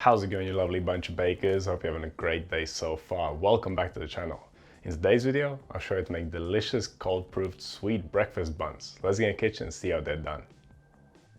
How's it going, you lovely bunch of bakers? Hope you're having a great day so far. Welcome back to the channel. In today's video, I'll show you how to make delicious cold-proofed sweet breakfast buns. Let's get in the kitchen and see how they're done.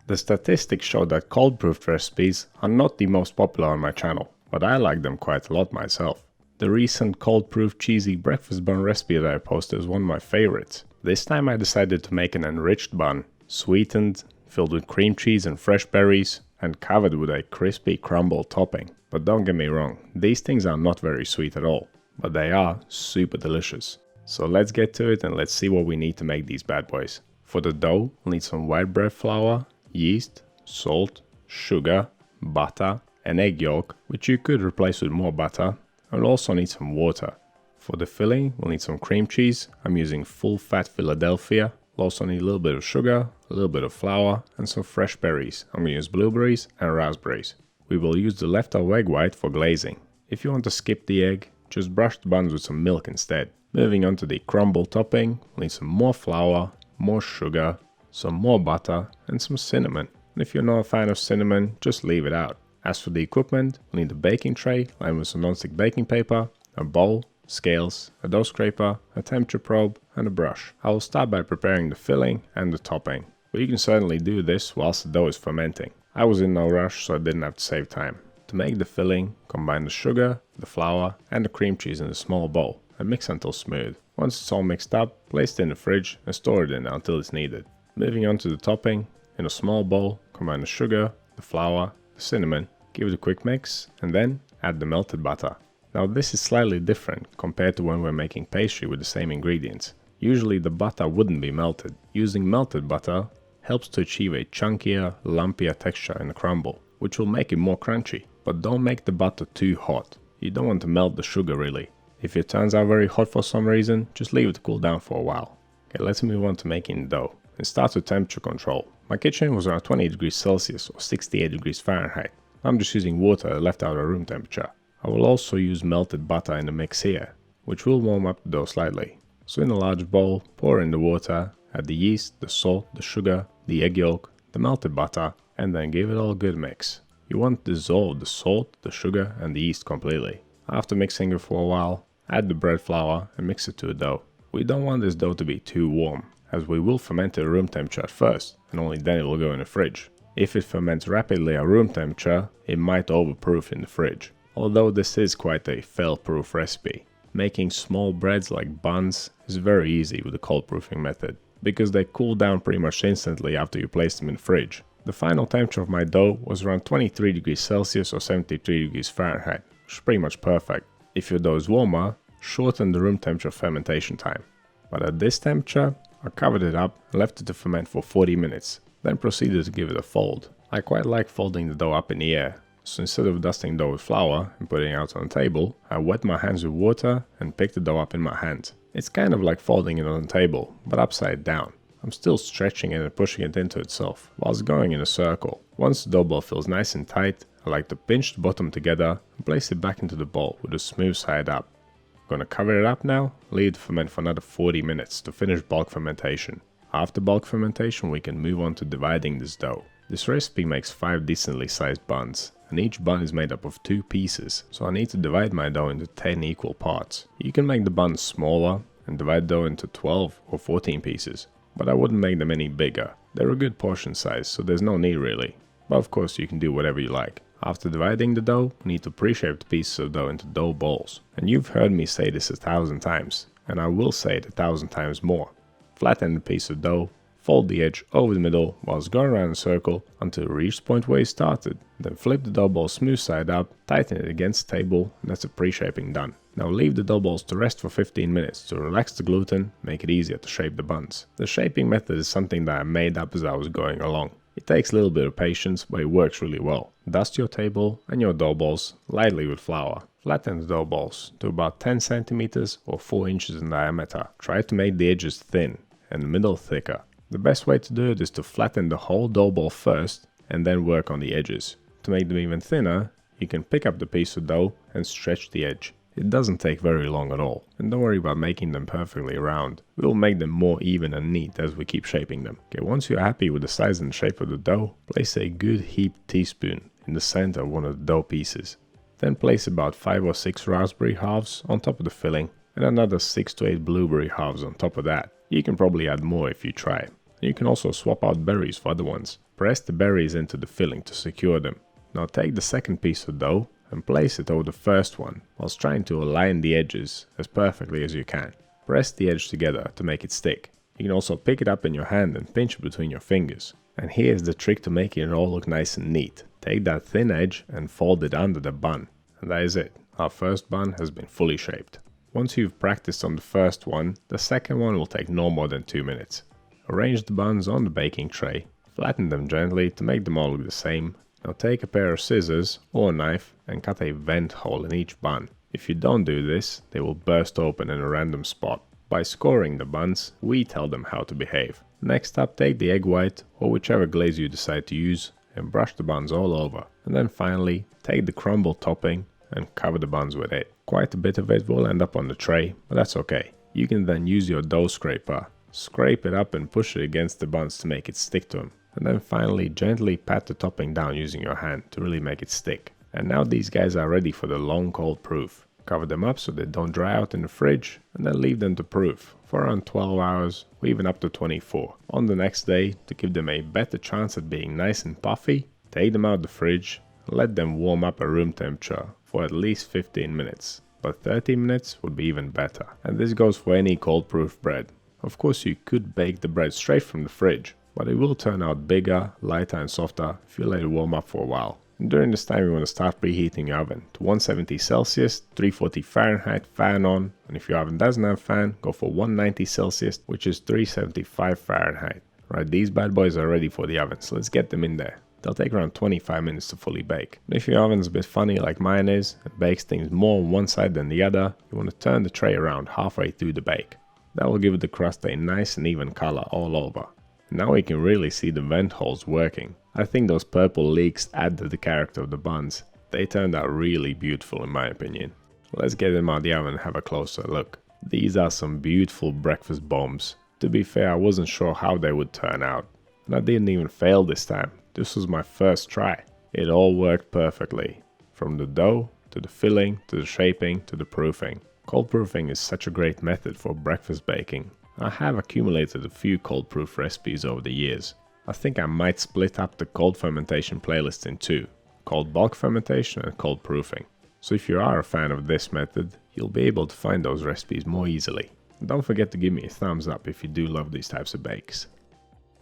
The statistics show that cold-proofed recipes are not the most popular on my channel, but I like them quite a lot myself. The recent cold-proofed cheesy breakfast bun recipe that I posted is one of my favorites. This time I decided to make an enriched bun, sweetened, filled with cream cheese and fresh berries, and covered with a crispy crumble topping. But don't get me wrong, these things are not very sweet at all, but they are super delicious. So let's get to it and let's see what we need to make these bad boys. For the dough, we'll need some white bread flour, yeast, salt, sugar, butter, and egg yolk, which you could replace with more butter, and we'll also need some water. For the filling, we'll need some cream cheese. I'm using full fat Philadelphia. We'll also need a little bit of sugar, a little bit of flour, and some fresh berries. I'm going to use blueberries and raspberries. We will use the leftover egg white for glazing. If you want to skip the egg, just brush the buns with some milk instead. Moving on to the crumble topping, we'll need some more flour, more sugar, some more butter, and some cinnamon. And if you're not a fan of cinnamon, just leave it out. As for the equipment, we'll need a baking tray lined with some non-stick baking paper, a bowl, scales, a dough scraper, a temperature probe, and a brush. I will start by preparing the filling and the topping, but you can certainly do this whilst the dough is fermenting. I was in no rush, so I didn't have to save time. To make the filling, combine the sugar, the flour, and the cream cheese in a small bowl and mix until smooth. Once it's all mixed up, place it in the fridge and store it in there until it's needed. Moving on to the topping, in a small bowl, combine the sugar, the flour, the cinnamon, give it a quick mix, and then add the melted butter. Now this is slightly different compared to when we're making pastry with the same ingredients. Usually the butter wouldn't be melted. Using melted butter helps to achieve a chunkier, lumpier texture in the crumble, which will make it more crunchy. But don't make the butter too hot. You don't want to melt the sugar really. If it turns out very hot for some reason, just leave it to cool down for a while. Okay, let's move on to making the dough. And start with temperature control. My kitchen was around 20 degrees Celsius or 68 degrees Fahrenheit. I'm just using water left out at room temperature. I will also use melted butter in the mix here, which will warm up the dough slightly. So in a large bowl, pour in the water, add the yeast, the salt, the sugar, the egg yolk, the melted butter, and then give it all a good mix. You want to dissolve the salt, the sugar, and the yeast completely. After mixing it for a while, add the bread flour and mix it to the dough. We don't want this dough to be too warm, as we will ferment it at room temperature at first, and only then it will go in the fridge. If it ferments rapidly at room temperature, it might overproof in the fridge. Although this is quite a fail-proof recipe. Making small breads like buns is very easy with the cold proofing method, because they cool down pretty much instantly after you place them in the fridge. The final temperature of my dough was around 23 degrees Celsius or 73 degrees Fahrenheit, which is pretty much perfect. If your dough is warmer, shorten the room temperature fermentation time. But at this temperature, I covered it up and left it to ferment for 40 minutes, then proceeded to give it a fold. I quite like folding the dough up in the air. So instead of dusting dough with flour and putting it out on the table, I wet my hands with water and pick the dough up in my hands. It's kind of like folding it on the table, but upside down. I'm still stretching it and pushing it into itself, whilst going in a circle. Once the dough ball feels nice and tight, I like to pinch the bottom together and place it back into the bowl with the smooth side up. I'm gonna cover it up now, leave it to ferment for another 40 minutes to finish bulk fermentation. After bulk fermentation, we can move on to dividing this dough. This recipe makes 5 decently sized buns, and each bun is made up of 2 pieces, so I need to divide my dough into 10 equal parts. You can make the buns smaller and divide dough into 12 or 14 pieces, but I wouldn't make them any bigger. They're a good portion size, so there's no need really. But of course you can do whatever you like. After dividing the dough, we need to pre-shape the pieces of dough into dough balls. And you've heard me say this 1,000 times, and I will say it 1,000 times more. Flatten the piece of dough, fold the edge over the middle whilst going around in a circle until you reach the point where you started. Then flip the dough ball smooth side up, tighten it against the table, and that's the pre-shaping done. Now leave the dough balls to rest for 15 minutes to relax the gluten, make it easier to shape the buns. The shaping method is something that I made up as I was going along. It takes a little bit of patience, but it works really well. Dust your table and your dough balls lightly with flour. Flatten the dough balls to about 10 centimeters or 4 inches in diameter. Try to make the edges thin and the middle thicker. The best way to do it is to flatten the whole dough ball first and then work on the edges. To make them even thinner, you can pick up the piece of dough and stretch the edge. It doesn't take very long at all, and don't worry about making them perfectly round. We'll make them more even and neat as we keep shaping them. Okay, once you're happy with the size and shape of the dough, place a good heaped teaspoon in the center of one of the dough pieces. Then place about 5 or 6 raspberry halves on top of the filling and another 6 to 8 blueberry halves on top of that. You can probably add more if you try. You can also swap out berries for other ones. Press the berries into the filling to secure them. Now take the second piece of dough and place it over the first one whilst trying to align the edges as perfectly as you can. Press the edge together to make it stick. You can also pick it up in your hand and pinch it between your fingers. And here's the trick to making it all look nice and neat. Take that thin edge and fold it under the bun. And that is it. Our first bun has been fully shaped. Once you've practiced on the first one, the second one will take no more than 2 minutes. Arrange the buns on the baking tray. Flatten them gently to make them all look the same. Now take a pair of scissors or a knife and cut a vent hole in each bun. If you don't do this, they will burst open in a random spot. By scoring the buns, we tell them how to behave. Next up, take the egg white or whichever glaze you decide to use and brush the buns all over. And then finally, take the crumble topping and cover the buns with it. Quite a bit of it will end up on the tray, but that's okay. You can then use your dough scraper, scrape it up and push it against the buns to make it stick to them. And then finally, gently pat the topping down using your hand to really make it stick. And now these guys are ready for the long cold proof. Cover them up so they don't dry out in the fridge and then leave them to proof for around 12 hours or even up to 24. On the next day, to give them a better chance at being nice and puffy, take them out the fridge and let them warm up at room temperature for at least 15 minutes. But 30 minutes would be even better. And this goes for any cold proof bread. Of course you could bake the bread straight from the fridge, but it will turn out bigger, lighter and softer if you let it warm up for a while. And during this time you want to start preheating your oven to 170 Celsius, 340 Fahrenheit, fan on, and if your oven doesn't have fan, go for 190 Celsius, which is 375 Fahrenheit. Right, these bad boys are ready for the oven, so let's get them in there. They'll take around 25 minutes to fully bake. And if your oven's a bit funny like mine is, and bakes things more on one side than the other, you want to turn the tray around halfway through the bake. That will give the crust a nice and even color all over. Now we can really see the vent holes working. I think those purple leaks add to the character of the buns. They turned out really beautiful in my opinion. Let's get them out of the oven and have a closer look. These are some beautiful breakfast bombs. To be fair, I wasn't sure how they would turn out. And I didn't even fail this time. This was my first try. It all worked perfectly. From the dough, to the filling, to the shaping, to the proofing. Cold proofing is such a great method for breakfast baking. I have accumulated a few cold proof recipes over the years. I think I might split up the cold fermentation playlist in two, cold bulk fermentation and cold proofing. So if you are a fan of this method, you'll be able to find those recipes more easily. And don't forget to give me a thumbs up if you do love these types of bakes.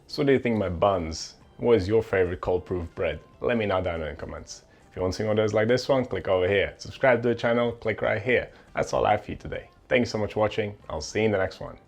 So what do you think of my buns? What is your favorite cold proof bread? Let me know down in the comments. If you want to see more videos like this one, click over here. Subscribe to the channel, click right here. That's all I have for you today. Thank you so much for watching. I'll see you in the next one.